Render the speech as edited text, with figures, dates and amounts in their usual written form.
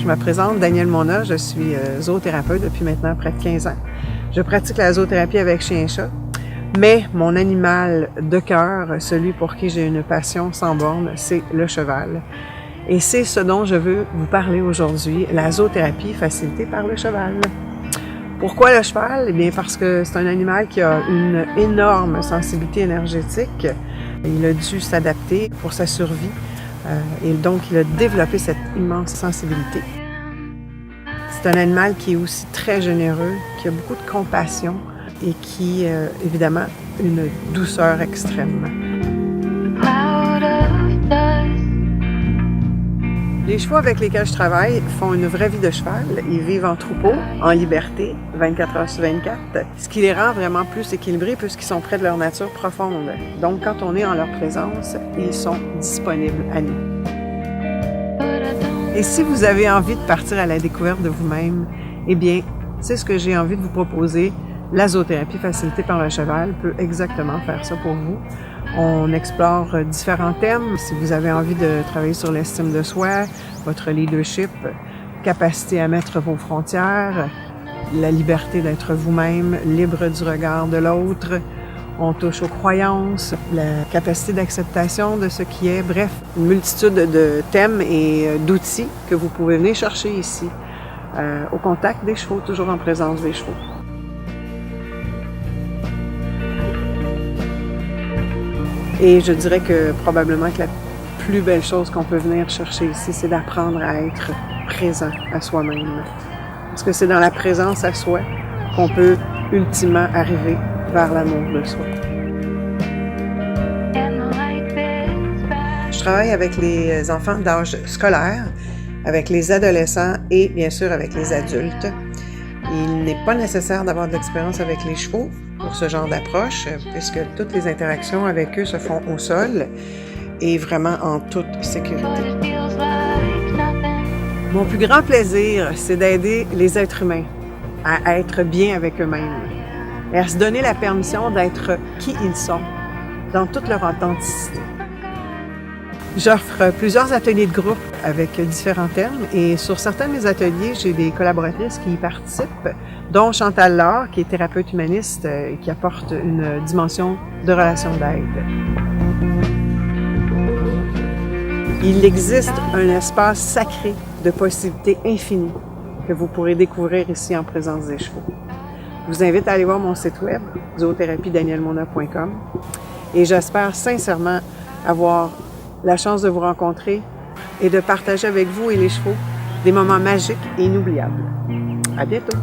Je me présente, Danielle Mona, je suis zoothérapeute depuis maintenant près de 15 ans. Je pratique la zoothérapie avec chien et chat, mais mon animal de cœur, celui pour qui j'ai une passion sans borne, c'est le cheval. Et c'est ce dont je veux vous parler aujourd'hui, la zoothérapie facilitée par le cheval. Pourquoi le cheval? Eh bien parce que c'est un animal qui a une énorme sensibilité énergétique. Il a dû s'adapter pour sa survie et donc il a développé cette immense sensibilité. C'est un animal qui est aussi très généreux, qui a beaucoup de compassion et qui, évidemment, une douceur extrême. Les chevaux avec lesquels je travaille font une vraie vie de cheval. Ils vivent en troupeau, en liberté, 24 heures sur 24, ce qui les rend vraiment plus équilibrés puisqu'ils sont près de leur nature profonde. Donc, quand on est en leur présence, ils sont disponibles à nous. Et si vous avez envie de partir à la découverte de vous-même, eh bien, c'est ce que j'ai envie de vous proposer. La zoothérapie facilitée par le cheval peut exactement faire ça pour vous. On explore différents thèmes. Si vous avez envie de travailler sur l'estime de soi, votre leadership, capacité à mettre vos frontières, la liberté d'être vous-même, libre du regard de l'autre. On touche aux croyances, la capacité d'acceptation de ce qui est. Bref, une multitude de thèmes et d'outils que vous pouvez venir chercher ici, au contact des chevaux, toujours en présence des chevaux. Et je dirais que probablement que la plus belle chose qu'on peut venir chercher ici, c'est d'apprendre à être présent à soi-même. Parce que c'est dans la présence à soi qu'on peut ultimement arriver vers l'amour de soi. Je travaille avec les enfants d'âge scolaire, avec les adolescents et bien sûr avec les adultes. Il n'est pas nécessaire d'avoir de l'expérience avec les chevaux pour ce genre d'approche, puisque toutes les interactions avec eux se font au sol et vraiment en toute sécurité. Mon plus grand plaisir, c'est d'aider les êtres humains à être bien avec eux-mêmes et à se donner la permission d'être qui ils sont, dans toute leur authenticité. J'offre plusieurs ateliers de groupe avec différents thèmes et sur certains de mes ateliers, j'ai des collaboratrices qui y participent, dont Chantal Laure, qui est thérapeute humaniste et qui apporte une dimension de relation d'aide. Il existe un espace sacré de possibilités infinies que vous pourrez découvrir ici en présence des chevaux. Je vous invite à aller voir mon site web, zoothérapie-danielmona.com, et j'espère sincèrement avoir la chance de vous rencontrer et de partager avec vous et les chevaux des moments magiques et inoubliables. À bientôt!